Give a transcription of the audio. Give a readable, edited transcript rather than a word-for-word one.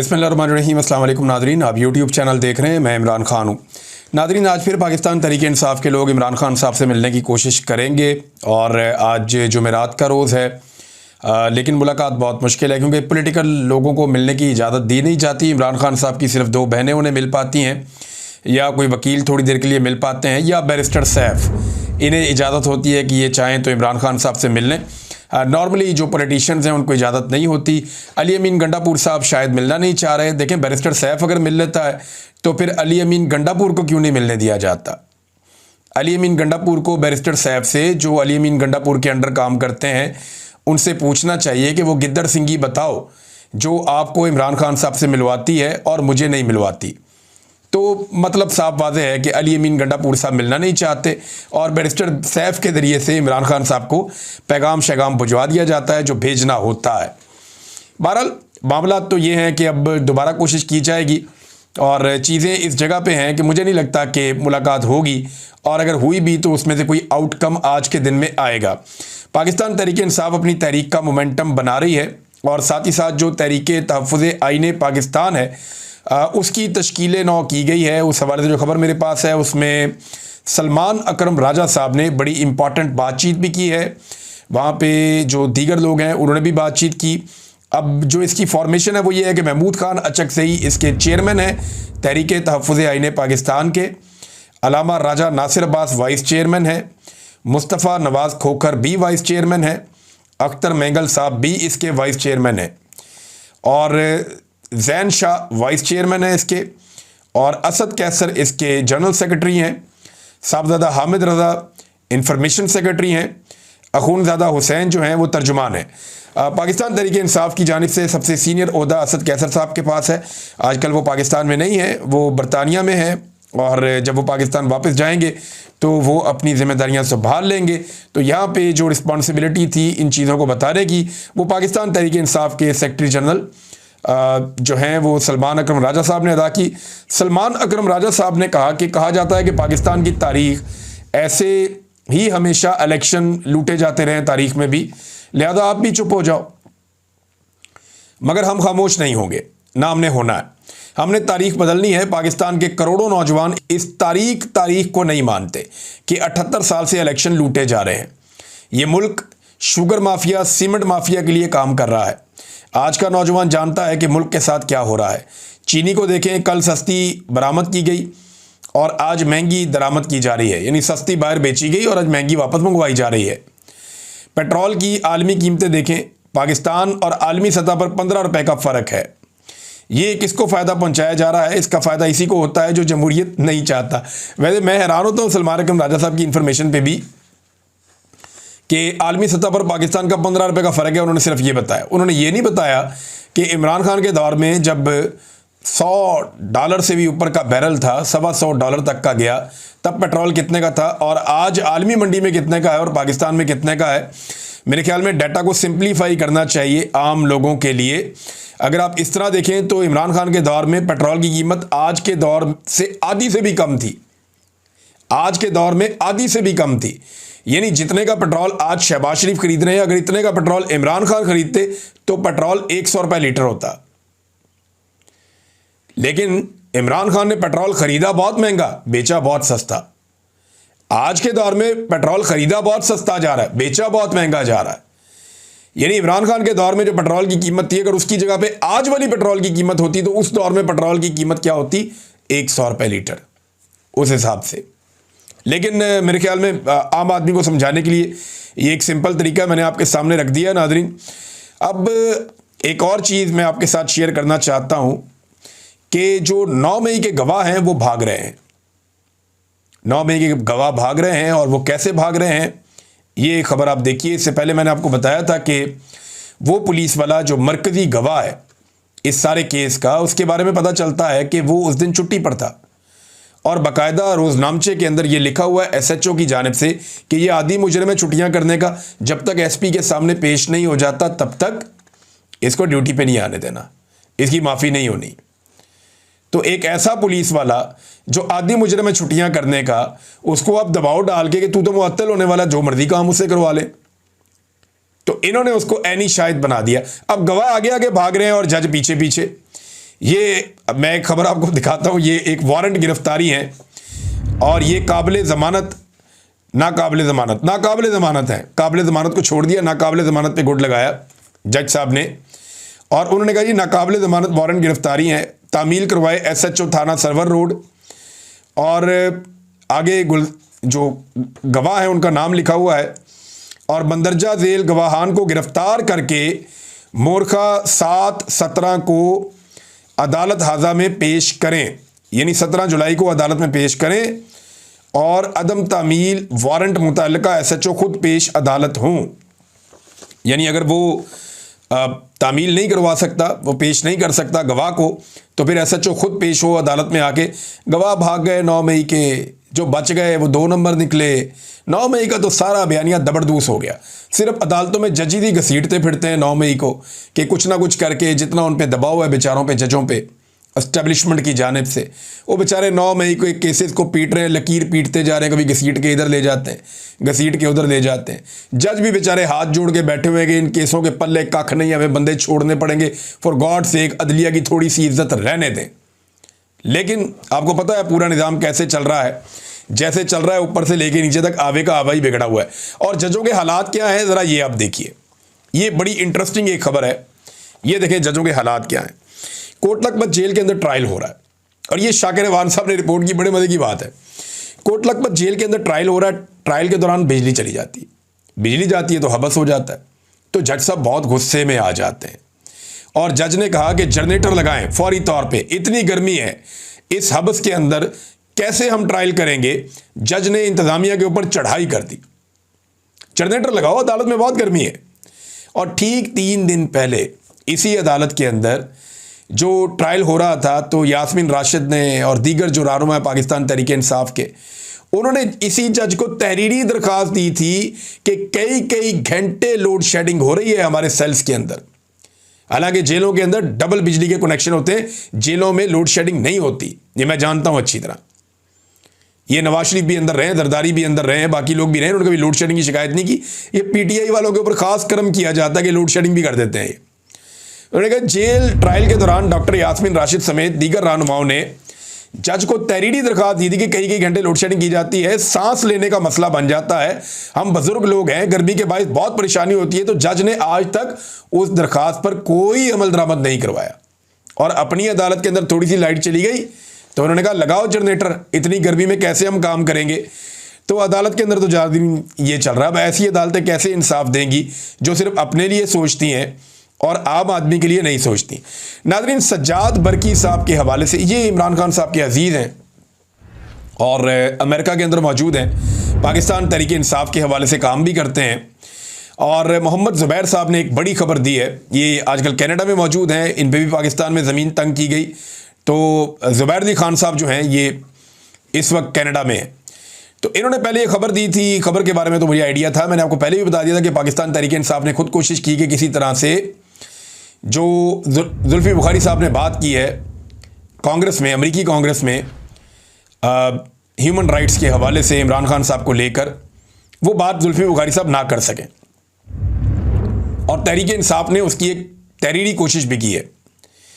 बिस्मिल्लाहिर्रहमानिर्रहीम। अस्सलाम वालेकुम नादरीन, आप यूट्यूब चैनल देख रहे हैं। मैं इमरान खान हूँ। नादरीन, आज फिर पाकिस्तान तहरीक इंसाफ के लोग इमरान खान साहब से मिलने की कोशिश करेंगे और आज जुमेरात का रोज़ है, लेकिन मुलाकात बहुत मुश्किल है क्योंकि पॉलिटिकल लोगों को मिलने की इजाज़त दी नहीं जाती। इमरान खान साहब की सिर्फ 2 बहनें उन्हें मिल पाती हैं, या कोई वकील थोड़ी देर के लिए मिल पाते हैं, या बैरिस्टर सैफ इन्हें इजाज़त होती है कि ये चाहें तो इमरान खान साहब से मिल लें। नॉर्मली जो पॉलिटिशियंस हैं उनको इजाज़त नहीं होती। अली अमीन गंडापुर साहब शायद मिलना नहीं चाह रहे। देखें, बैरिस्टर सैफ अगर मिल लेता है तो फिर अली अमीन गंडापुर को क्यों नहीं मिलने दिया जाता। अली अमीन गंडापुर को बैरिस्टर सैफ से, जो अली अमीन गंडापुर के अंडर काम करते हैं, उनसे पूछना चाहिए कि वो गिद्दड़ सिंगी बताओ जो आपको इमरान खान साहब से मिलवाती है और मुझे नहीं मिलवाती। तो मतलब साफ वाज़ेह है कि अली अमीन गंडापुर साहब मिलना नहीं चाहते और बैरिस्टर सैफ के ज़रिए से इमरान खान साहब को पैगाम शैगाम भिजवा दिया जाता है जो भेजना होता है। बहरहाल मामला तो ये हैं कि अब दोबारा कोशिश की जाएगी और चीज़ें इस जगह पे हैं कि मुझे नहीं लगता कि मुलाकात होगी, और अगर हुई भी तो उसमें से कोई आउटकम आज के दिन में आएगा। पाकिस्तान तहरीक इंसाफ अपनी तहरीक का मोमेंटम बना रही है और साथ ही साथ जो तहरीक तहफ़्फ़ुज़ आईन पाकिस्तान है उसकी तश्कील नौ की गई है। उस हवाले से जो खबर मेरे पास है उसमें सलमान अकरम राजा साहब ने बड़ी इम्पॉर्टेंट बातचीत भी की है। वहाँ पे जो दीगर लोग हैं उन्होंने भी बातचीत की। अब जो इसकी फॉर्मेशन है वो ये है कि महमूद खान अचक से ही इसके चेयरमैन हैं तहरीक तहफ़्फ़ुज़ आईन पाकिस्तान के। अलामा राजा नासिर अब्बास वाइस चेयरमैन है। मुस्तफ़ा नवाज़ खोखर भी वाइस चेयरमैन है। अख्तर मैंगल साहब भी इसके वाइस चेयरमैन है और जैन शाह वाइस चेयरमैन है इसके, और असद कैसर इसके जनरल सेक्रेटरी हैं। साहबजादा हामिद रज़ा इंफॉर्मेशन सेक्रेटरी हैं। अखूनज़ादा हुसैन जो हैं वो तर्जुमान हैं। पाकिस्तान तहरीक इंसाफ की जानिब से सबसे सीनियर ओहदा असद कैसर साहब के पास है। आजकल वो पाकिस्तान में नहीं है, वो बरतानिया में है, और जब वो पाकिस्तान वापस जाएंगे तो वो अपनी ज़िम्मेदारियां संभाल लेंगे। तो यहाँ पे जो रिस्पॉन्सिबिलिटी थी इन चीज़ों को बताने की, वो पाकिस्तान तहरीक इंसाफ के सेक्रेटरी जनरल जो हैं वो सलमान अकरम राजा साहब ने अदा की। सलमान अकरम राजा साहब ने कहा कि कहा जाता है कि पाकिस्तान की तारीख ऐसे ही हमेशा इलेक्शन लूटे जाते रहे तारीख में भी, लिहाजा आप भी चुप हो जाओ, मगर हम खामोश नहीं होंगे, ना हमने होना है। हमने तारीख बदलनी है। पाकिस्तान के करोड़ों नौजवान इस तारीख को नहीं मानते कि 78 साल से इलेक्शन लूटे जा रहे हैं। ये मुल्क शुगर माफिया, सीमेंट माफिया के लिए काम कर रहा है। आज का नौजवान जानता है कि मुल्क के साथ क्या हो रहा है। चीनी को देखें, कल सस्ती बरामद की गई और आज महंगी दरामद की जा रही है, यानी सस्ती बाहर बेची गई और आज महंगी वापस मंगवाई जा रही है। पेट्रोल की आलमी कीमतें देखें, पाकिस्तान और आलमी सतह पर 15 रुपए का फ़र्क है। ये किसको फ़ायदा पहुंचाया जा रहा है? इसका फ़ायदा इसी को होता है जो जमहूरियत नहीं चाहता। वैसे मैं हैरान होता हूँ सलमान अकरम राजा साहब की इन्फॉर्मेशन पे भी कि आलमी सतह पर पाकिस्तान का 15 रुपए का फ़र्क है। उन्होंने सिर्फ ये बताया, उन्होंने ये नहीं बताया कि इमरान खान के दौर में जब $100 से भी ऊपर का बैरल था, $125 तक का गया, तब पेट्रोल कितने का था और आज आलमी मंडी में कितने का है और पाकिस्तान में कितने का है। मेरे ख्याल में डाटा को सिंप्लीफाई करना चाहिए आम लोगों के लिए। अगर आप इस तरह देखें तो इमरान खान के दौर में पेट्रोल की कीमत आज के दौर से आधी से भी कम थी। आज के दौर में आधी से भी कम थी, यानी जितने का पेट्रोल आज शहबाज शरीफ खरीद रहे हैं, अगर इतने का पेट्रोल इमरान खान खरीदते तो पेट्रोल 100 रुपए लीटर होता। लेकिन इमरान खान ने पेट्रोल खरीदा बहुत महंगा, बेचा बहुत सस्ता। आज के दौर में पेट्रोल खरीदा बहुत सस्ता जा रहा है, बेचा बहुत महंगा जा रहा है। यानी इमरान खान के दौर में जो पेट्रोल की कीमत थी, अगर उसकी जगह पे आज वाली पेट्रोल की कीमत होती तो उस दौर में पेट्रोल की कीमत क्या होती? 100 रुपए लीटर उस हिसाब से। लेकिन मेरे ख्याल में आम आदमी को समझाने के लिए ये एक सिंपल तरीका मैंने आपके सामने रख दिया नादरीन। अब एक और चीज़ मैं आपके साथ शेयर करना चाहता हूँ कि जो 9 मई के गवाह हैं वो भाग रहे हैं। 9 मई के गवाह भाग रहे हैं और वो कैसे भाग रहे हैं ये खबर आप देखिए। इससे पहले मैंने आपको बताया था कि वो पुलिस वाला जो मरकज़ी गवाह है इस सारे केस का, उसके बारे में पता चलता है कि वो उस दिन छुट्टी पर था और बाकायदा रोज़नामचे के अंदर ये लिखा हुआ है SHO की जानिब से कि ये आदी मुजरिम है छुट्टियां करने का, जब तक SP के सामने पेश नहीं हो जाता तब तक इसको ड्यूटी पे नहीं आने देना, इसकी माफ़ी नहीं होनी। तो एक ऐसा पुलिस वाला जो आदी मुजरिम है छुट्टियां करने का, उसको आप दबाव डाल के कि तू तो मुअत्तल होने वाला, जो मर्जी काम उससे करवा ले, तो इन्होंने उसको ऐनी शाहिद बना दिया। अब गवाह आगे आगे भाग रहे हैं और जज पीछे पीछे। ये मैं एक खबर आपको दिखाता हूँ, ये एक वारंट गिरफ्तारी है और ये काबिल ज़मानत नाकाबिल ज़मानत है। काबिल ज़मानत को छोड़ दिया, नाकाबिल ज़मानत पे गुड लगाया जज साहब ने, और उन्होंने कहा जी नाकाबिल ज़मानत वारंट गिरफ्तारी है, तामील करवाए SHO थाना सरवर रोड। और आगे जो गवाह है उनका नाम लिखा हुआ है, और मंदरजा झेल गवाहान को गिरफ्तार करके मोरखा 7/17 को अदालत हाजा में पेश करें, यानी 17 जुलाई को अदालत में पेश करें, और अदम तामील वारंट मुतल्लिका SHO खुद पेश अदालत हों। यानी अगर वो तामील नहीं करवा सकता, वो पेश नहीं कर सकता गवाह को, तो फिर SHO खुद पेश हो अदालत में आके। गवाह भाग गए 9 मई के, जो बच गए वो 2 नंबर निकले। 9 मई का तो सारा बयानिया दबरदूस हो गया। सिर्फ अदालतों में जज ही घसीटते फिरते हैं 9 मई को कि कुछ ना कुछ करके, जितना उन पे दबाव है बेचारों पे, जजों पे एस्टेब्लिशमेंट की जानिब से, वो बेचारे 9 मई को एक केसेस को पीट रहे हैं, लकीर पीटते जा रहे हैं, कभी घसीट के इधर ले जाते हैं, घसीट के उधर ले जाते हैं। जज भी बेचारे हाथ जोड़ के बैठे हुए कि इन केसों के पल्ले कख नहीं, हमें बंदे छोड़ने पड़ेंगे, फॉर गॉड सेक अदलिया की थोड़ी सी इज्जत रहने दें। लेकिन आपको पता है पूरा निज़ाम कैसे चल रहा है, जैसे चल रहा है ऊपर से लेके नीचे तक आवे का आवा ही बिगड़ा हुआ है। और जजों के हालात क्या हैं ज़रा ये आप देखिए, ये बड़ी इंटरेस्टिंग एक खबर है। ये देखें जजों के हालात क्या हैं। कोट लखपत जेल के अंदर ट्रायल हो रहा है, और ये शाकिर अवान साहब ने रिपोर्ट की, बड़े मजे की बात है। कोट लखपत जेल के अंदर ट्रायल हो रहा है, ट्रायल के दौरान बिजली चली जाती है, बिजली जाती है तो हबस हो जाता है, तो जज साहब बहुत गुस्से में आ जाते हैं, और जज ने कहा कि जनरेटर लगाएं फौरी तौर पे, इतनी गर्मी है इस हबस के अंदर, कैसे हम ट्रायल करेंगे। जज ने इंतजामिया के ऊपर चढ़ाई कर दी, जनरेटर लगाओ, अदालत में बहुत गर्मी है। और ठीक 3 दिन पहले इसी अदालत के अंदर जो ट्रायल हो रहा था, तो यास्मीन राशिद ने और दीगर जो रहनुमा है पाकिस्तान तहरीक इंसाफ के, उन्होंने इसी जज को तहरीरी दरख्वास्त दी थी कि कई घंटे लोड शेडिंग हो रही है हमारे सेल्स के अंदर। हालांकि जेलों के अंदर डबल बिजली के कनेक्शन होते हैं, जेलों में लोड शेडिंग नहीं होती, ये मैं जानता हूं अच्छी तरह। ये नवाज शरीफ भी अंदर रहे, जरदारी भी अंदर रहे, बाकी लोग भी रहे, उन्होंने कभी लोड शेडिंग की शिकायत नहीं की। ये PTI वालों के ऊपर खास कर्म किया जाता है कि लोड शेडिंग भी कर देते हैं। उन्होंने कहा जेल ट्रायल के दौरान डॉक्टर यास्मीन राशिद समेत दीगर रहनुमाओं ने जज को तहरीरी दरख्वास्त दी थी कि कई घंटे लोड शेडिंग की जाती है, सांस लेने का मसला बन जाता है, हम बुजुर्ग लोग हैं, गर्मी के बायस बहुत परेशानी होती है। तो जज ने आज तक उस दरख्वास्त पर कोई अमल दरामद नहीं करवाया, और अपनी अदालत के अंदर थोड़ी सी लाइट चली गई तो उन्होंने कहा लगाओ जनरेटर, इतनी गर्मी में कैसे हम काम करेंगे। तो अदालत के अंदर तो ज़्यादा दिन ये चल रहा है। अब ऐसी अदालतें कैसे इंसाफ देंगी जो सिर्फ अपने लिए सोचती हैं और आम आदमी के लिए नहीं सोचती। नाज़रीन, सज्जाद बरकी साहब के हवाले से, ये इमरान खान साहब के अजीज़ हैं और अमेरिका के अंदर मौजूद हैं, पाकिस्तान तहरीक इंसाफ के हवाले से काम भी करते हैं। और मोहम्मद ज़ुबैर साहब ने एक बड़ी खबर दी है, ये आजकल कनाडा में मौजूद हैं, इन पर भी पाकिस्तान में ज़मीन तंग की गई। तो ज़ुबैर अली खान साहब जो हैं ये इस वक्त कनाडा में हैं। तो इन्होंने पहले ये खबर दी थी, खबर के बारे में तो मुझे आइडिया था, मैंने आपको पहले भी बता दिया था कि पाकिस्तान तहरीक इंसाफ ने खुद कोशिश की कि किसी तरह से जो जुल्फी बुखारी साहब ने बात की है कांग्रेस में, अमेरिकी कांग्रेस में ह्यूमन राइट्स के हवाले से इमरान खान साहब को लेकर, वो बात जुल्फी बुखारी साहब ना कर सकें, और तहरीक इंसाफ ने उसकी एक तहरीरी कोशिश भी की है।